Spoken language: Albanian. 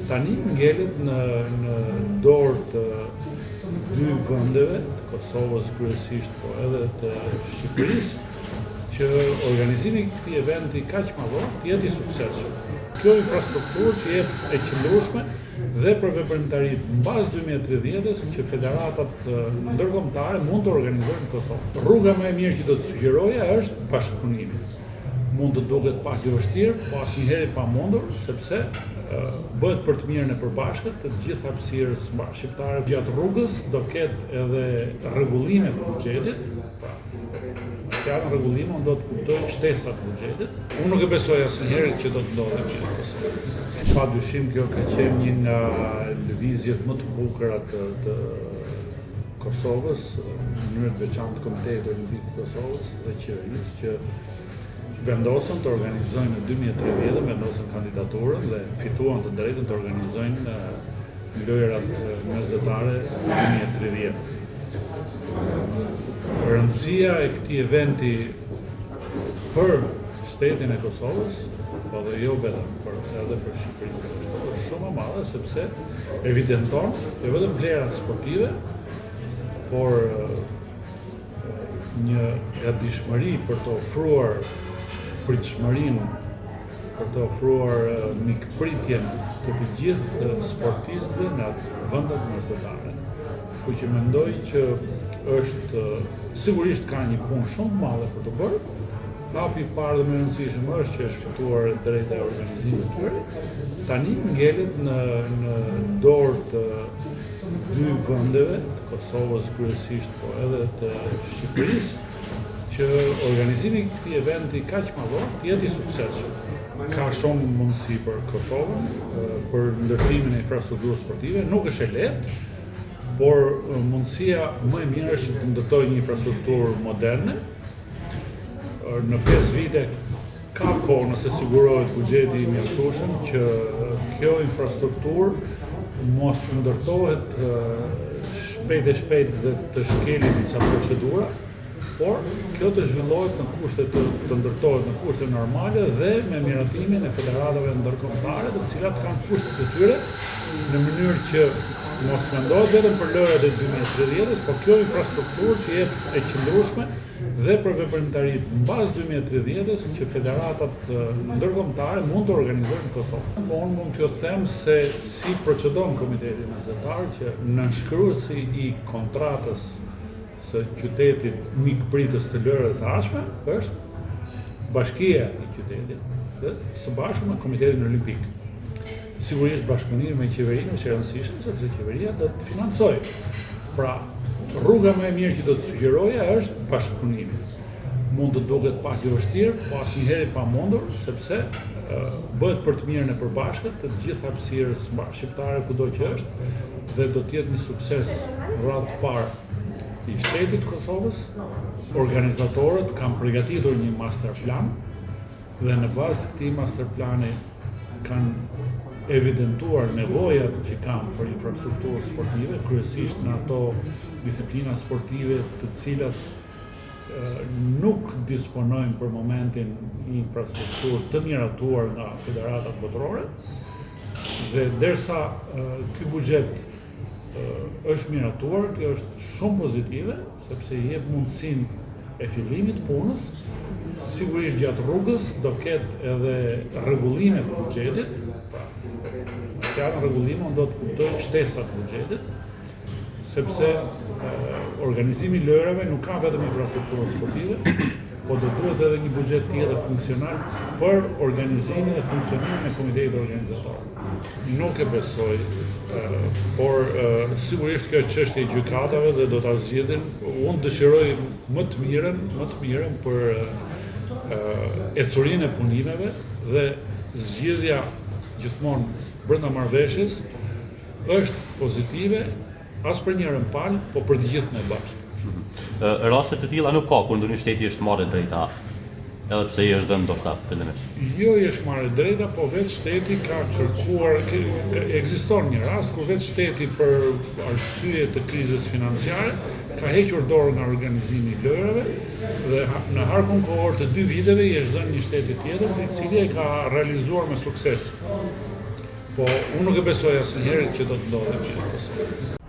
tani ngelet në dorë të dy vendeve, të Kosovës kryesisht, po edhe të Shqipërisë, që organizimi i këtij eventi kaq madhor jetë i suksesshëm. Kjo infrastrukturë që jetë e qëndrueshme dhe për veprimtaritë mbas 2030-s që federatat ndërkombëtare mund të organizojnë në Kosovë. Rruga më e mirë që do të sugjeroja është bashkëpunimi. Mund të duket pak e vështirë, po asnjëherë pa mundur, sepse bëhet për të mirën e përbashkët të gjithë hapësirës shqiptare. Gjatë rrugës do ketë edhe rregullime të buxhetit, fjalën rregullime do të kuptojë shtesa të buxhetit. Unë nuk e besoj asnjëherë që do të ndodhë në Kosovë. Pa dyshim kjo ka qenë një nga lëvizjet më të bukura të Kosovës, në mënyrë të veçantë Komiteti Olimpik të Kosovës dhe qeverisë që vendosën të organizojnë në 2030, vendosën kandidaturën dhe fituan të drejtën të organizojnë lojrat mesdhetare në 2030. Rëndësia e këtij eventi për shtetin e Kosovës, po dhe jo vetëm, por edhe për Shqipërinë, është shumë e madhe sepse evidenton jo vetëm vlerat sportive, por një gatishmëri për të ofruar pritshmërinë, për të ofruar mikpritjen të të gjithë sportistëve në vendet mesdhetare. Ku që mendoj që është, sigurisht ka një punë shumë të madhe për të bërë. Hapi i parë dhe më i rëndësishëm është që është fituar drejta e organizimit të tyre. Tani ngelet në dorë të dy vendeve, të Kosovës kryesisht, po edhe të Shqipërisë, që organizimi i këtij eventi kaq madhor jetë i suksesshëm. Ka shumë mundësi për Kosovën, për ndërtimin e infrastrukturës sportive, nuk është e lehtë, por mundësia më e mirë është të ndërtojë një infrastrukturë moderne. Në 5 vite ka kohë nëse sigurohet buxheti i mjaftueshëm që kjo infrastrukturë mos të ndërtohet shpejt dhe të shkelin disa procedura, por kjo të zhvillohet në kushte të ndërtohet në kushte normale dhe me miratimin e federatave ndërkombëtare, të cilat kanë kushtet e tyre në mënyrë që mos mendohet vetëm për lojrat e 2030-s, por kjo infrastrukturë që jetë e qëndrueshme dhe për veprimtaritë mbas 2030-s që federatat ndërkombëtare mund të organizojnë në Kosovë. Po unë mund t'ju them se si procedon Komiteti Mesdhetar që nënshkruesi i kontratës së qytetit mikpritës të lojrave të ardhshme është Bashkia e qytetit dhe së bashku me Komitetin Olimpik. Sigurisht bashkëpunimi me qeverinë është e rëndësishme sepse qeveria do të financojë. Pra, rruga më e mirë që do të sugjeroja është bashkëpunimi. Mund të duket pak e vështirë, po asnjëherë pa mundur, sepse bëhet për të mirën e përbashkët të gjithë hapësirës shqiptare kudo që është dhe do të jetë një sukses radhë të parë i shtetit Kosovës. Organizatorët kanë përgatitur një masterplan dhe në bazë këtij masterplani kanë evidentuar nevojat që kanë për infrastrukturë sportive, kryesisht në ato disiplina sportive të cilat nuk disponojnë për momentin një infrastrukturë të miratuar nga federatat botërore. Dhe derisa ky buxhet është miratuar, kjo është shumë pozitive, sepse i jep mundësinë e fillimit punës. Sigurisht gjatë rrugës do ketë edhe rregullime të buxhetit. Fjalën rregullime do të kuptojë shtesa të buxhetit, sepse organizimi i lojrave nuk ka vetëm infrastrukturë sportive, po do duhet edhe një buxhet tjetër funksional për organizimin dhe funksionimin e komitetit organizator. Nuk e besoj, por sigurisht kjo është çështje e gjykatave dhe do ta zgjidhin. Unë dëshiroj më të mirën për ecurinë e punimeve dhe zgjidhja gjithmonë brenda marrëveshjes është pozitive as për njërin palë, po për të gjithë ne bashkë. Raste të tilla nuk ka kur ndonjë shteti është marrë drejta, edhe pse i është dhënë ndoshta fillimisht. Jo i është marrë drejta, po vetë shteti ka kërkuar, ekziston një rast kur vetë shteti për arsye të krizës financiare ka hequr dorë nga organizimi i lojrave dhe në harkun kohor të 2 viteve i është dhënë një shteti tjetër, i cili e ka realizuar me sukses. Po unë nuk e besoj asnjëherë që do të ndodhi me Kosovën.